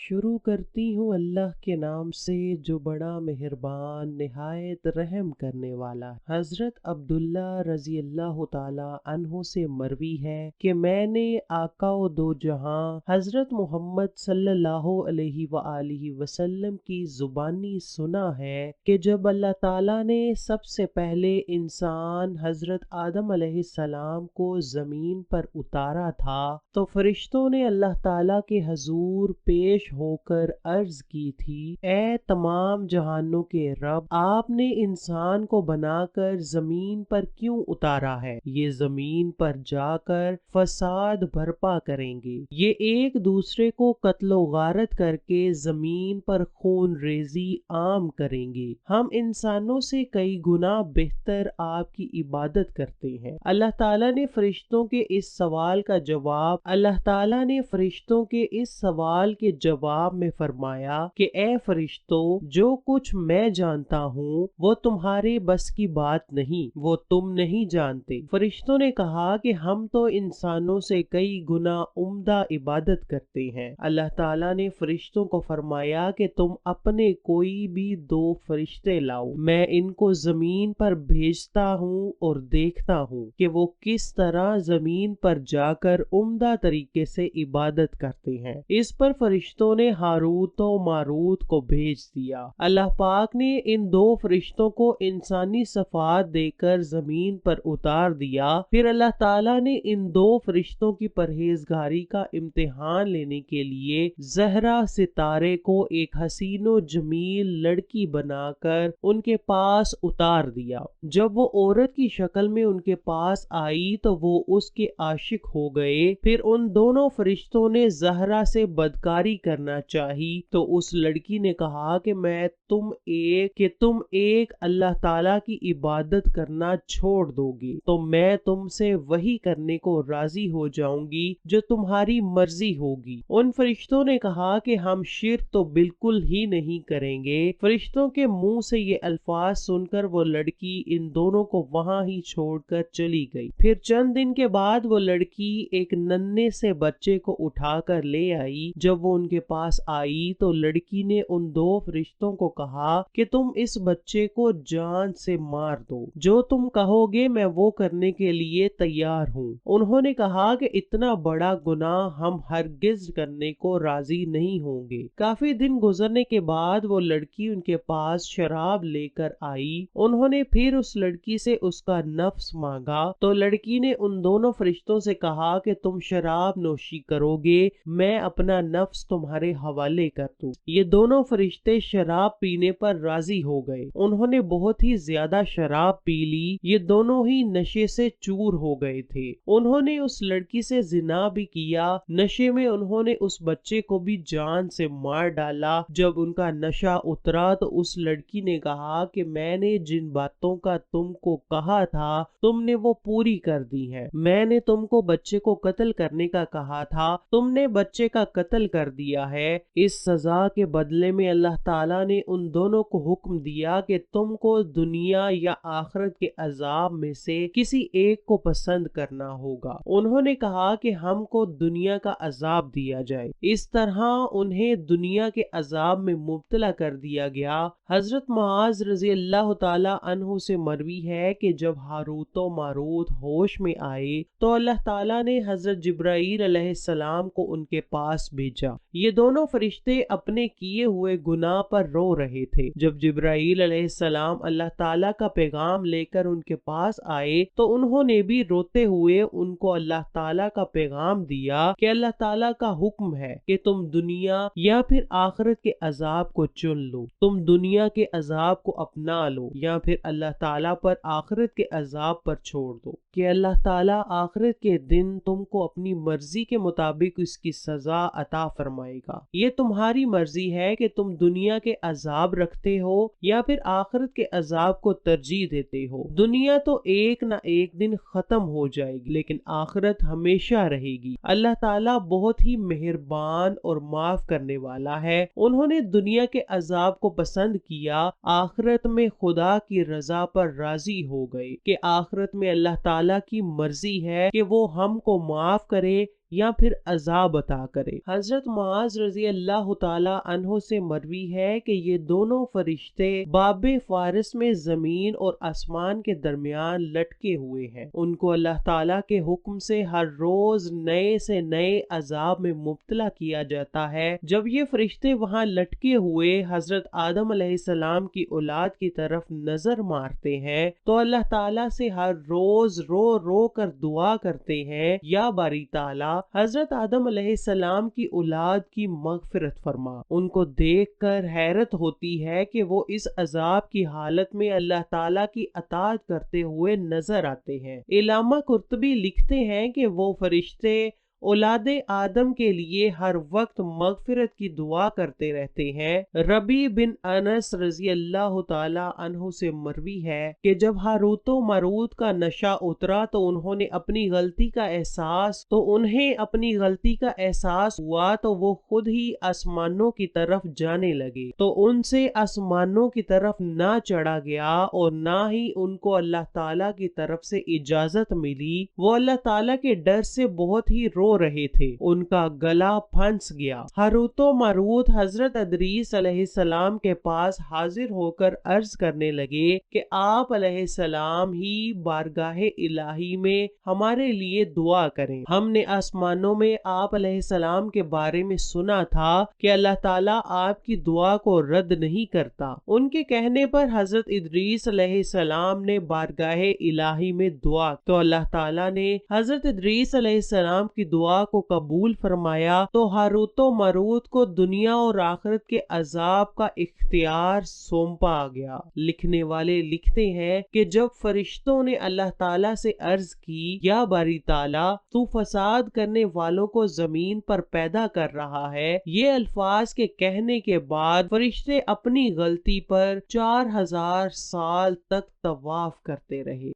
शुरू करती हूँ अल्लाह के नाम से जो बड़ा मेहरबान निहायत रहम करने वाला है। हजरत अब्दुल्ला रजी अल्लाह ताला अन्हो से मरवी है कि मैंने आका व दो जहां हजरत मोहम्मद सल्लल्लाहु अलैहि वआलिहि वसल्लम की जुबानी सुना है कि जब अल्लाह ताला ने सबसे पहले इंसान हजरत आदम अलैहिस्सलाम को जमीन पर उतारा था तो फरिश्तों ने अल्लाह ताला के हजूर पेश होकर अर्ज की थी, ए तमाम जहानों के रब, आपने इंसान को बनाकर जमीन पर क्यों उतारा है? ये जमीन पर जाकर फसाद बर्पा करेंगे, ये एक दूसरे को कत्लो गारत करके जमीन पर खून रेजी आम करेंगे। हम इंसानों से कई गुना बेहतर आपकी इबादत करते हैं। अल्लाह ताला ने फरिश्तों के इस सवाल का जवाब के जवाब में फरमाया कि ए फरिश्तों, जो कुछ मैं जानता हूँ वो तुम्हारे बस की बात नहीं, वो तुम नहीं जानते। फरिश्तों ने कहा कि हम तो इंसानों से कई गुना उम्दा इबादत करते हैं। अल्लाह ताला ने फरिश्तों को फरमाया कि तुम अपने कोई भी दो फरिश्ते लाओ, मैं इनको जमीन पर भेजता हूँ और देखता हूँ कि वो किस तरह जमीन पर जाकर उम्दा तरीके से इबादत करते हैं। इस पर फरिश्तों ने हारूत और मारूत को भेज दिया। अल्लाह पाक ने इन दो फरिश्तों को इंसानी सफात देकर जमीन पर उतार दिया। फिर अल्लाह ताला ने इन दो फरिश्तों की परहेजगारी का इम्तिहान लेने के लिए जहरा सितारे को एक हसीनो जमील लड़की बनाकर उनके पास उतार दिया। जब वो औरत की शक्ल में उनके पास आई तो वो उसके आशिक हो गए। फिर उन दोनों फरिश्तों ने जहरा से बदकारी करना चाही तो उस लड़की ने कहा कि तुम एक अल्लाह ताला की इबादत करना छोड़ दोगे तो मैं तुमसे वही करने को राजी हो जाऊंगी जो तुम्हारी मर्जी होगी। उन फरिश्तों ने कहा कि हम शिर्क तो बिल्कुल ही नहीं करेंगे। फरिश्तों के मुंह से ये अल्फाज सुनकर वो लड़की इन दोनों को वहां ही छोड़कर चली गई। फिर चंद दिन के बाद वो लड़की एक नन्हे से बच्चे को उठाकर ले आई। जब वो उनके पास आई तो लड़की ने उन दो फरिश्तों को कहा कि तुम इस बच्चे को जान से मार दो, जो तुम कहोगे मैं वो करने के लिए तैयार हूँ। उन्होंने कहा कि इतना बड़ा गुनाह हम हरगिज करने को राजी नहीं होंगे। काफी दिन गुजरने के बाद वो लड़की उनके पास शराब लेकर आई। उन्होंने फिर उस लड़की से उसका नफ्स मांगा तो लड़की ने उन दोनों फरिश्तों से कहा कि तुम शराब नोशी करोगे, मैं अपना नफ्स तुम्हारे हवाले कर दूं। ये दोनों फरिश्ते शराब पीने पर राजी हो गए। उन्होंने बहुत ही ज्यादा शराब पी ली। ये दोनों ही नशे से चूर हो गए थे। उन्होंने उस लड़की से जिना भी किया। नशे में उन्होंने उस बच्चे को भी जान से मार डाला। जब उनका नशा उतरा तो उस लड़की ने कहा कि मैंने जिन बातों का तुमको कहा था तुमने वो पूरी कर दी है। मैंने तुमको बच्चे को कत्ल करने का कहा था, तुमने बच्चे का कत्ल कर दिया है। इस सजा के बदले में अल्लाह ताला ने उन दोनों को हुक्म दिया कि तुमको दुनिया या आखिरत के अजाब में से किसी एक को पसंद करना होगा। उन्होंने कहा कि हमको दुनिया का अजाब दिया जाए। इस तरह उन्हें दुनिया के अजाब में मुब्तला कर दिया गया। हजरत मुआज रजी अल्लाह ताला अन्हु से मरवी है कि जब हारूत और मारूत होश में आए तो अल्लाह ताला ने हजरत जिब्राईल अलैहिस्सलाम को उनके पास भेजा। ये दोनों फरिश्ते अपने किए हुए गुनाह पर रो रहे थे। जब जिब्राईल अलैहिस्सलाम अल्लाह ताला का पैगाम लेकर उनके पास आए तो उन्होंने भी रोते हुए उनको अल्लाह ताला का पैगाम दिया कि अल्लाह ताला का हुक्म है कि तुम दुनिया या फिर आखिरत के अजाब को चुन लो। तुम दुनिया के अजाब को अपना लो या फिर अल्लाह ताला पर आखिरत के अजाब पर छोड़ दो कि अल्लाह ताला आखिरत के दिन तुमको अपनी मर्जी के मुताबिक इसकी सजा अता फरमाएगा। ये तुम्हारी मर्जी है कि तुम दुनिया के अजाब रखते हो या फिर आखिरत के अजाब को तरजीह देते हो। दुनिया तो एक ना एक दिन खत्म हो जाएगी लेकिन आखिरत हमेशा रहेगी। अल्लाह ताला बहुत ही मेहरबान और माफ करने वाला है। उन्होंने दुनिया के अजाब को पसंद किया, आखिरत में खुदा की रजा पर राजी हो गए कि आखिरत में अल्लाह ताला की मर्जी है कि वो हमको माफ करे یا پھر عذاب عطا کرے۔ حضرت معاذ رضی اللہ تعالی عنہ سے مروی ہے کہ یہ دونوں فرشتے باب فارس میں زمین اور آسمان کے درمیان لٹکے ہوئے ہیں۔ ان کو اللہ تعالیٰ کے حکم سے ہر روز نئے سے نئے عذاب میں مبتلا کیا جاتا ہے۔ جب یہ فرشتے وہاں لٹکے ہوئے حضرت آدم علیہ السلام کی اولاد کی طرف نظر مارتے ہیں تو اللہ تعالیٰ سے ہر روز رو رو کر دعا کرتے ہیں، یا باری تعالیٰ حضرت آدم علیہ السلام کی اولاد کی مغفرت فرما۔ ان کو دیکھ کر حیرت ہوتی ہے کہ وہ اس عذاب کی حالت میں اللہ تعالیٰ کی اطاعت کرتے ہوئے نظر آتے ہیں۔ علامہ قرطبی لکھتے ہیں کہ وہ فرشتے اولاد آدم کے لیے ہر وقت مغفرت کی دعا کرتے رہتے ہیں۔ ربیع بن انس رضی اللہ تعالی عنہ سے مروی ہے کہ جب ہاروت و ماروت کا نشہ اترا تو انہیں اپنی غلطی کا احساس ہوا تو وہ خود ہی آسمانوں کی طرف جانے لگے، تو ان سے آسمانوں کی طرف نہ چڑھا گیا اور نہ ہی ان کو اللہ تعالیٰ کی طرف سے اجازت ملی۔ وہ اللہ تعالیٰ کے ڈر سے بہت ہی رو رہے تھے، ان کا گلا پھنس گیا۔ ہاروت و ماروت حضرت ادریس علیہ السلام کے پاس حاضر ہو کر عرض کرنے لگے کہ آپ علیہ السلام ہی بارگاہ الہی میں ہمارے لیے دعا کریں۔ ہم نے آسمانوں میں آپ علیہ السلام کے بارے میں سنا تھا کہ اللہ تعالیٰ آپ کی دعا کو رد نہیں کرتا۔ ان کے کہنے پر حضرت ادریس علیہ السلام نے بارگاہ الہی میں دعا تو اللہ تعالیٰ نے حضرت ادریس علیہ السلام کی دعا کو قبول فرمایا، تو ہاروت و ماروت کو دنیا اور آخرت کے عذاب کا اختیار سونپا گیا۔ لکھنے والے لکھتے ہیں کہ جب فرشتوں نے اللہ تعالیٰ سے عرض کی، یا باری تعالیٰ تو فساد کرنے والوں کو زمین پر پیدا کر رہا ہے، یہ الفاظ کے کہنے کے بعد فرشتے اپنی غلطی پر 4000 سال تک طواف کرتے رہے۔